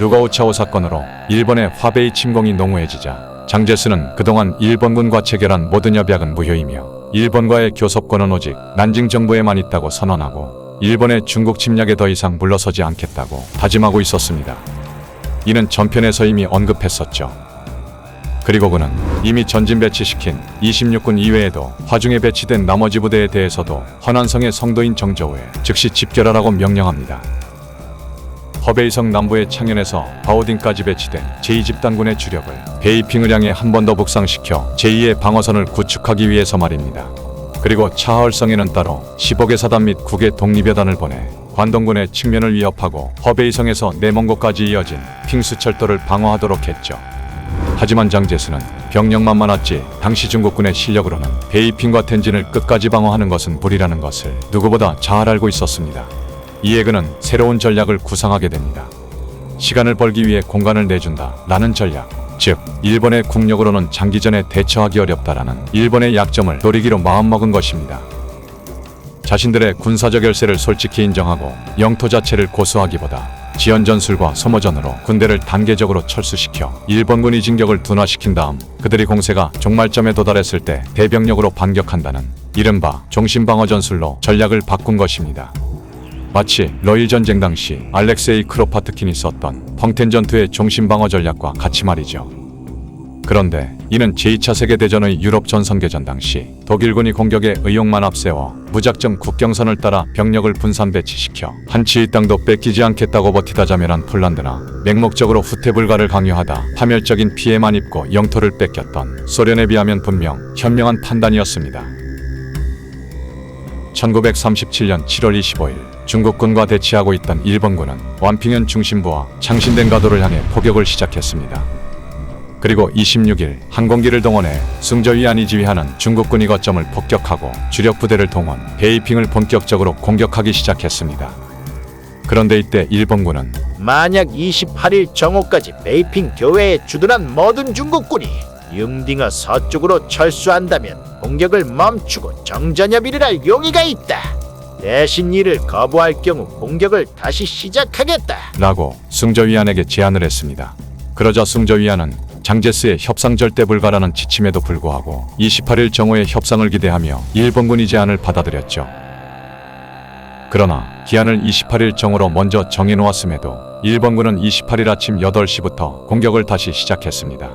누가오차오 사건으로 일본의 화베이 침공이 농후해지자 장제스는 그동안 일본군과 체결한 모든 협약은 무효이며 일본과의 교섭권은 오직 난징 정부에만 있다고 선언하고 일본의 중국 침략에 더 이상 물러서지 않겠다고 다짐하고 있었습니다. 이는 전편에서 이미 언급했었죠. 그리고 그는 이미 전진 배치시킨 26군 이외에도 화중에 배치된 나머지 부대에 대해서도 허난성의 성도인 정저우에 즉시 집결하라고 명령합니다. 허베이성 남부의 창현에서 바오딘까지 배치된 제2집단군의 주력을 베이핑을 향해 한 번 더 북상시켜 제2의 방어선을 구축하기 위해서 말입니다. 그리고 차하얼성에는 따로 10억의 사단 및 9개 독립여단을 보내 관동군의 측면을 위협하고 허베이성에서 내몽고까지 이어진 핑수철도를 방어하도록 했죠. 하지만 장제스는 병력만 많았지 당시 중국군의 실력으로는 베이핑과 텐진을 끝까지 방어하는 것은 무리라는 것을 누구보다 잘 알고 있었습니다. 이에 그는 새로운 전략을 구상하게 됩니다. 시간을 벌기 위해 공간을 내준다 라는 전략, 즉 일본의 국력으로는 장기전에 대처하기 어렵다라는 일본의 약점을 노리기로 마음먹은 것입니다. 자신들의 군사적 열세를 솔직히 인정하고 영토 자체를 고수하기보다 지연전술과 소모전으로 군대를 단계적으로 철수시켜 일본군이 진격을 둔화시킨 다음 그들이 공세가 종말점에 도달했을 때 대병력으로 반격한다는 이른바 종신방어전술로 전략을 바꾼 것입니다. 마치 러일 전쟁 당시 알렉세이 크로파트킨이 썼던 펑텐 전투의 종신방어 전략과 같이 말이죠. 그런데 이는 제2차 세계대전의 유럽 전성계전 당시 독일군이 공격에 의욕만 앞세워 무작정 국경선을 따라 병력을 분산 배치시켜 한치의 땅도 뺏기지 않겠다고 버티다 자멸한 폴란드나 맹목적으로 후퇴 불가를 강요하다 파멸적인 피해만 입고 영토를 뺏겼던 소련에 비하면 분명 현명한 판단이었습니다. 1937년 7월 25일 중국군과 대치하고 있던 일본군은 완핑현 중심부와 창신된 가도를 향해 포격을 시작했습니다. 그리고 26일 항공기를 동원해 숭저위안이 지휘하는 중국군이 거점을 폭격하고 주력 부대를 동원, 베이핑을 본격적으로 공격하기 시작했습니다. 그런데 이때 일본군은 만약 28일 정오까지 베이핑 교외에 주둔한 모든 중국군이 융딩어 서쪽으로 철수한다면 공격을 멈추고 정전협의를 할 용의가 있다. 대신 이를 거부할 경우 공격을 다시 시작하겠다 라고 숭저위안에게 제안을 했습니다. 그러자 숭저위안은 장제스의 협상 절대 불가라는 지침에도 불구하고 28일 정오의 협상을 기대하며 일본군이 제안을 받아들였죠. 그러나 기한을 28일 정오로 먼저 정해놓았음에도 일본군은 28일 아침 8시부터 공격을 다시 시작했습니다.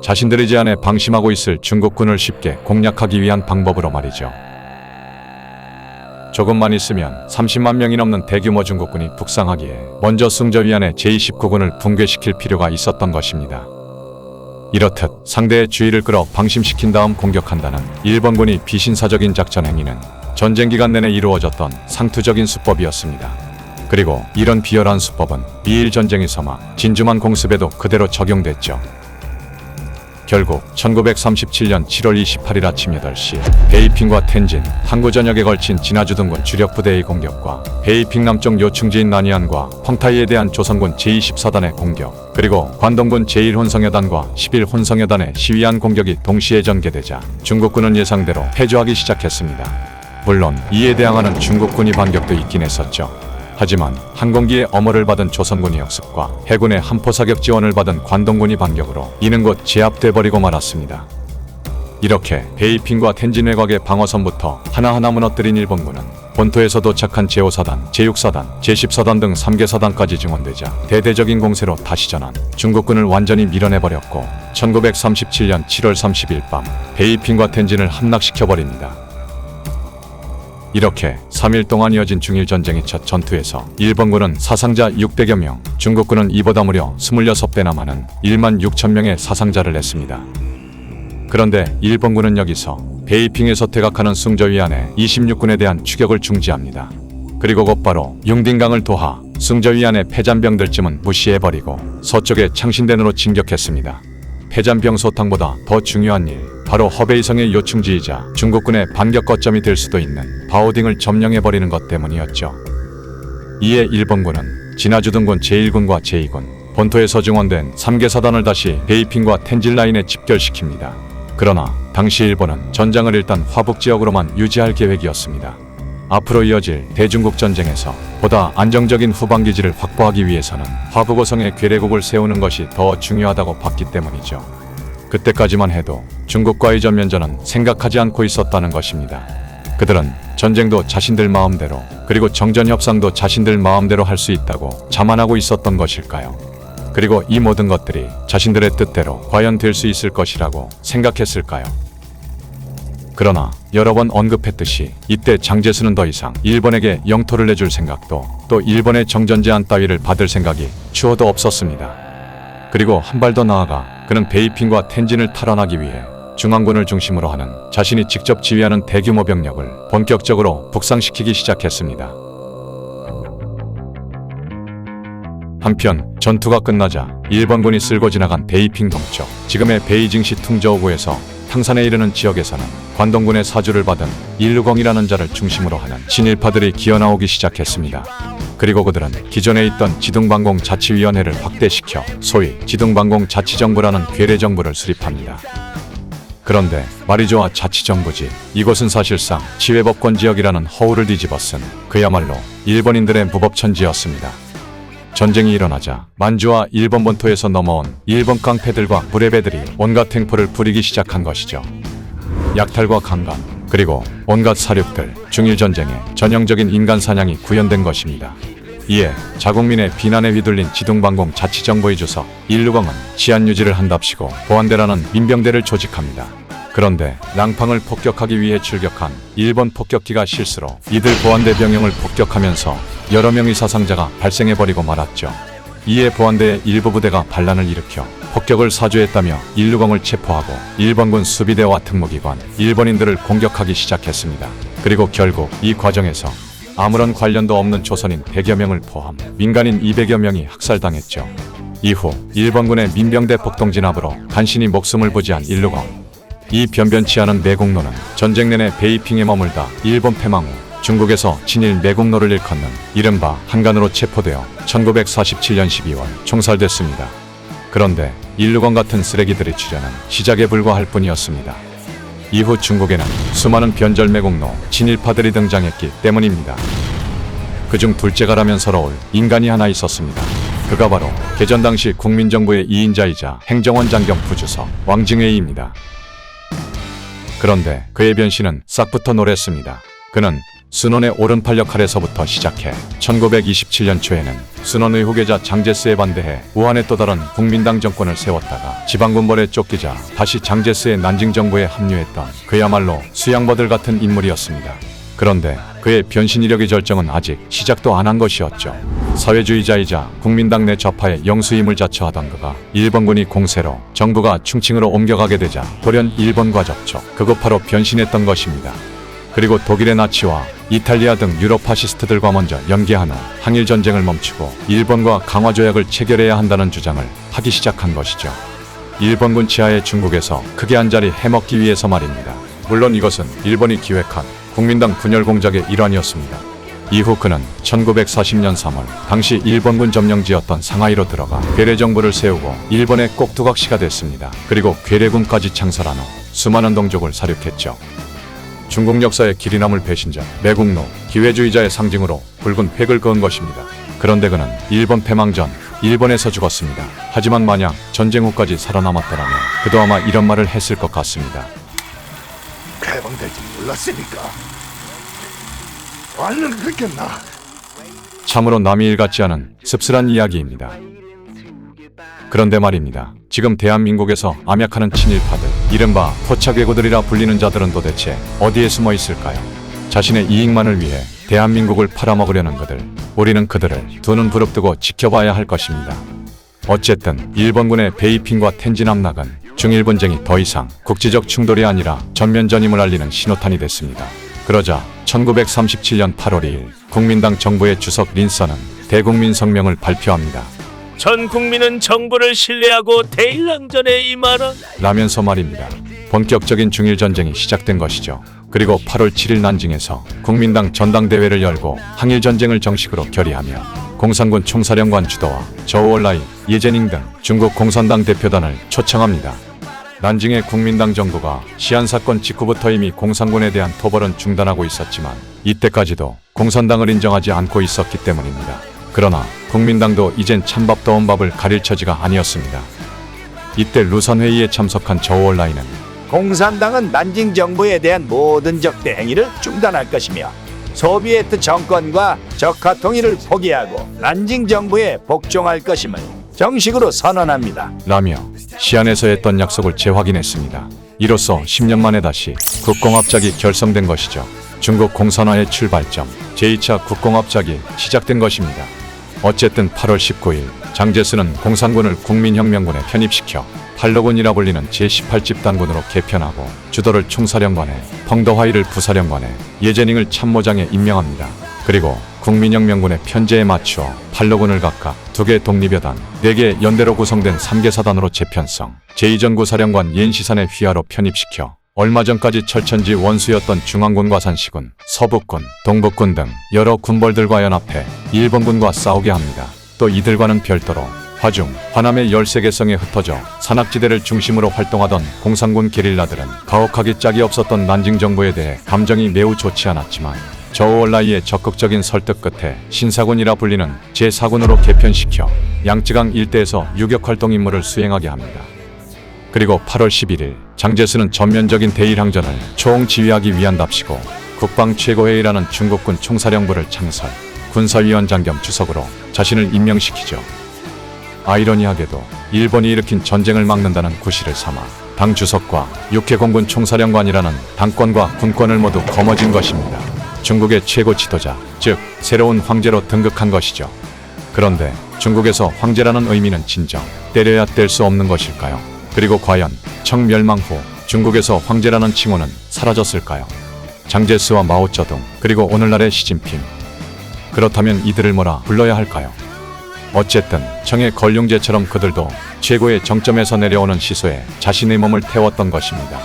자신들의 제안에 방심하고 있을 중국군을 쉽게 공략하기 위한 방법으로 말이죠. 조금만 있으면 30만 명이 넘는 대규모 중국군이 북상하기에 먼저 숭저위안의 제29군을 붕괴시킬 필요가 있었던 것입니다. 이렇듯 상대의 주의를 끌어 방심시킨 다음 공격한다는 일본군이 비신사적인 작전 행위는 전쟁 기간 내내 이루어졌던 상투적인 수법이었습니다. 그리고 이런 비열한 수법은 미일 전쟁에서만 진주만 공습에도 그대로 적용됐죠. 결국 1937년 7월 28일 아침 8시 베이핑과 텐진, 항구 전역에 걸친 진화주둔군 주력 부대의 공격과 베이핑 남쪽 요충지인 나니안과 펑타이에 대한 조선군 제24단의 공격, 그리고 관동군 제1혼성여단과 11혼성여단의 시위한 공격이 동시에 전개되자 중국군은 예상대로 패주하기 시작했습니다. 물론 이에 대항하는 중국군이 반격도 있긴 했었죠. 하지만 항공기의 엄호를 받은 조선군의 역습과 해군의 함포사격 지원을 받은 관동군이 반격으로 이는 곧 제압돼버리고 말았습니다. 이렇게 베이핑과 텐진 외곽의 방어선부터 하나하나 무너뜨린 일본군은 본토에서 도착한 제5사단, 제6사단, 제10사단 등 3개 사단까지 증원되자 대대적인 공세로 다시 전환, 중국군을 완전히 밀어내버렸고 1937년 7월 30일 밤 베이핑과 텐진을 함락시켜버립니다. 이렇게 3일 동안 이어진 중일 전쟁의 첫 전투에서 일본군은 사상자 600여 명, 중국군은 이보다 무려 26배나 많은 1만 6천 명의 사상자를 냈습니다. 그런데 일본군은 여기서 베이핑에서 퇴각하는 숭저위안의 26군에 대한 추격을 중지합니다. 그리고 곧바로 융딩강을 도하 숭저위안의 패잔병들쯤은 무시해버리고 서쪽의 창신den으로 진격했습니다. 패잔병 소탕보다 더 중요한 일, 바로 허베이성의 요충지이자 중국군의 반격 거점이 될 수도 있는 바오딩을 점령해버리는 것 때문이었죠. 이에 일본군은 진화주둔군 제1군과 제2군, 본토에 서증원된 3개 사단을 다시 베이핑과 텐진 라인에 집결시킵니다. 그러나 당시 일본은 전장을 일단 화북 지역으로만 유지할 계획이었습니다. 앞으로 이어질 대중국 전쟁에서 보다 안정적인 후방 기지를 확보하기 위해서는 화부고성에 괴뢰국을 세우는 것이 더 중요하다고 봤기 때문이죠. 그때까지만 해도 중국과의 전면전은 생각하지 않고 있었다는 것입니다. 그들은 전쟁도 자신들 마음대로, 그리고 정전 협상도 자신들 마음대로 할 수 있다고 자만하고 있었던 것일까요? 그리고 이 모든 것들이 자신들의 뜻대로 과연 될 수 있을 것이라고 생각했을까요? 그러나 여러 번 언급했듯이 이때 장제스는 더 이상 일본에게 영토를 내줄 생각도, 또 일본의 정전 제한 따위를 받을 생각이 추호도 없었습니다. 그리고 한 발 더 나아가 그는 베이핑과 텐진을 탈환하기 위해 중앙군을 중심으로 하는 자신이 직접 지휘하는 대규모 병력을 본격적으로 북상시키기 시작했습니다. 한편 전투가 끝나자 일본군이 쓸고 지나간 베이핑 동쪽, 지금의 베이징시 퉁저우구에서 탕산에 이르는 지역에서는 관동군의 사주를 받은 일루공이라는 자를 중심으로 하는 친일파들이 기어나오기 시작했습니다. 그리고 그들은 기존에 있던 지둥방공 자치위원회를 확대시켜 소위 지둥방공 자치정부라는 괴뢰정부를 수립합니다. 그런데 말이 좋아 자치정부지, 이곳은 사실상 지회법권 지역이라는 허울을 뒤집어쓴 그야말로 일본인들의 무법천지였습니다. 전쟁이 일어나자 만주와 일본 본토에서 넘어온 일본 깡패들과 무례배들이 온갖 행포를 부리기 시작한 것이죠. 약탈과 강간, 그리고 온갖 사륙들, 중일전쟁에 전형적인 인간 사냥이 구현된 것입니다. 이에 자국민의 비난에 휘둘린 지둥방공 자치정부의 주석 일루공은 치안 유지를 한답시고 보안대라는 민병대를 조직합니다. 그런데 랑팡을 폭격하기 위해 출격한 일본 폭격기가 실수로 이들 보안대 병영을 폭격하면서 여러 명의 사상자가 발생해버리고 말았죠. 이에 보안대의 일부 부대가 반란을 일으켜 폭격을 사주했다며 일루공을 체포하고 일본군 수비대와 특무기관, 일본인들을 공격하기 시작했습니다. 그리고 결국 이 과정에서 아무런 관련도 없는 조선인 100여 명을 포함 민간인 200여 명이 학살당했죠. 이후 일본군의 민병대 폭동 진압으로 간신히 목숨을 부지한 일루공. 이 변변치 않은 매국노는 전쟁 내내 베이핑에 머물다 일본 패망 후 중국에서 친일 매국노를 일컫는 이른바 한간으로 체포되어 1947년 12월 총살됐습니다. 그런데 일루공 같은 쓰레기들의 출현은 시작에 불과할 뿐이었습니다. 이후 중국에는 수많은 변절 매국노, 친일파들이 등장했기 때문입니다. 그중 둘째가라면서러울 인간이 하나 있었습니다. 그가 바로 개전 당시 국민정부의 2인자이자 행정원 장경 부주석 왕징회이입니다. 그런데 그의 변신은 싹부터 노랬습니다. 그는 순원의 오른팔 역할에서부터 시작해 1927년 초에는 순원의 후계자 장제스에 반대해 우한에 또 다른 국민당 정권을 세웠다가 지방군벌에 쫓기자 다시 장제스의 난징 정부에 합류했던 그야말로 수양버들 같은 인물이었습니다. 그런데 그의 변신 이력의 절정은 아직 시작도 안 한 것이었죠. 사회주의자이자 국민당 내 좌파의 영수임을 자처하던 그가 일본군이 공세로 정부가 충칭으로 옮겨가게 되자 돌연 일본과 접촉, 극우파로 변신했던 것입니다. 그리고 독일의 나치와 이탈리아 등 유럽 파시스트들과 먼저 연계한 후 항일 전쟁을 멈추고 일본과 강화 조약을 체결해야 한다는 주장을 하기 시작한 것이죠. 일본군 치하의 중국에서 크게 한 자리 해먹기 위해서 말입니다. 물론 이것은 일본이 기획한 국민당 분열 공작의 일환이었습니다. 이후 그는 1940년 3월 당시 일본군 점령지였던 상하이로 들어가 괴뢰 정부를 세우고 일본의 꼭두각시가 됐습니다. 그리고 괴뢰군까지 창설한 후 수많은 동족을 사륙했죠. 중국 역사의 길이 남을 배신자, 매국노, 기회주의자의 상징으로 붉은 획을 그은 것입니다. 그런데 그는 일본 패망 전 일본에서 죽었습니다. 하지만 만약 전쟁 후까지 살아남았더라면 그도 아마 이런 말을 했을 것 같습니다. 해방될 줄 몰랐으니까 얼른 그랬겠나. 참으로 남의 일 같지 않은 씁쓸한 이야기입니다. 그런데 말입니다. 지금 대한민국에서 암약하는 친일파들, 이른바 토착외구들이라 불리는 자들은 도대체 어디에 숨어 있을까요? 자신의 이익만을 위해 대한민국을 팔아먹으려는 그들, 우리는 그들을 두 눈 부릅뜨고 지켜봐야 할 것입니다. 어쨌든 일본군의 베이핑과 텐진 함락은 중일분쟁이 더 이상 국지적 충돌이 아니라 전면전임을 알리는 신호탄이 됐습니다. 그러자 1937년 8월 2일 국민당 정부의 주석 린선은 대국민 성명을 발표합니다. 전 국민은 정부를 신뢰하고 대일랑전에 임하라. 라면서 말입니다. 본격적인 중일전쟁이 시작된 것이죠. 그리고 8월 7일 난징에서 국민당 전당대회를 열고 항일전쟁을 정식으로 결의하며 공산군 총사령관 주도와 저우올라이, 예제닝 등 중국 공산당 대표단을 초청합니다. 난징의 국민당 정부가 시안 사건 직후부터 이미 공산군에 대한 토벌은 중단하고 있었지만 이때까지도 공산당을 인정하지 않고 있었기 때문입니다. 그러나 국민당도 이젠 찬밥 더운 밥을 가릴 처지가 아니었습니다. 이때 루선회의에 참석한 저우올라이는 공산당은 난징 정부에 대한 모든 적대 행위를 중단할 것이며 소비에트 정권과 적화 통일을 포기하고 난징 정부에 복종할 것임을 정식으로 선언합니다. 라며 시안에서 했던 약속을 재확인했습니다. 이로써 10년 만에 다시 국공합작이 결성된 것이죠. 중국 공산화의 출발점, 제2차 국공합작이 시작된 것입니다. 어쨌든 8월 19일 장제스는 공산군을 국민혁명군에 편입시켜 팔로군이라 불리는 제18집단군으로 개편하고 주도를 총사령관에, 펑더화이를 부사령관에, 예제닝을 참모장에 임명합니다. 그리고 국민혁명군의 편제에 맞추어 팔로군을 각각 2개 독립여단, 4개 연대로 구성된 3개 사단으로 재편성, 제2전구사령관 옌시산의 휘하로 편입시켜 얼마 전까지 철천지 원수였던 중앙군과 산시군, 서북군, 동북군 등 여러 군벌들과 연합해 일본군과 싸우게 합니다. 또 이들과는 별도로 화중, 화남의 13개성에 흩어져 산악지대를 중심으로 활동하던 공산군 게릴라들은 가혹하기 짝이 없었던 난징 정부에 대해 감정이 매우 좋지 않았지만 저우올라이의 적극적인 설득 끝에 신사군이라 불리는 제4군으로 개편시켜 양쯔강 일대에서 유격활동 임무를 수행하게 합니다. 그리고 8월 11일 장제스는 전면적인 대일항전을 총지휘하기 위한답시고 국방 최고회의라는 중국군 총사령부를 창설, 군사위원장 겸 주석으로 자신을 임명시키죠. 아이러니하게도 일본이 일으킨 전쟁을 막는다는 구실을 삼아 당 주석과 육해공군 총사령관이라는 당권과 군권을 모두 거머쥔 것입니다. 중국의 최고 지도자, 즉 새로운 황제로 등극한 것이죠. 그런데 중국에서 황제라는 의미는 진정 때려야 뗄 수 없는 것일까요? 그리고 과연 청멸망 후 중국에서 황제라는 칭호는 사라졌을까요? 장제스와 마오쩌둥, 그리고 오늘날의 시진핑. 그렇다면 이들을 뭐라 불러야 할까요? 어쨌든 청의 걸륭제처럼 그들도 최고의 정점에서 내려오는 시소에 자신의 몸을 태웠던 것입니다.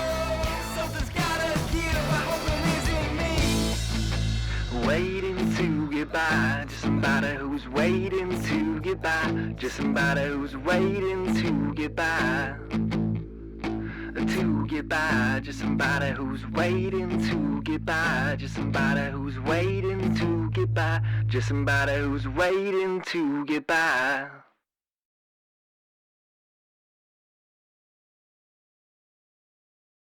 Waiting to get by, just somebody who's waiting to get by, just somebody who's waiting to get by. To get by, just somebody who's waiting to get by, just somebody who's waiting to get by, just somebody who's waiting to get by.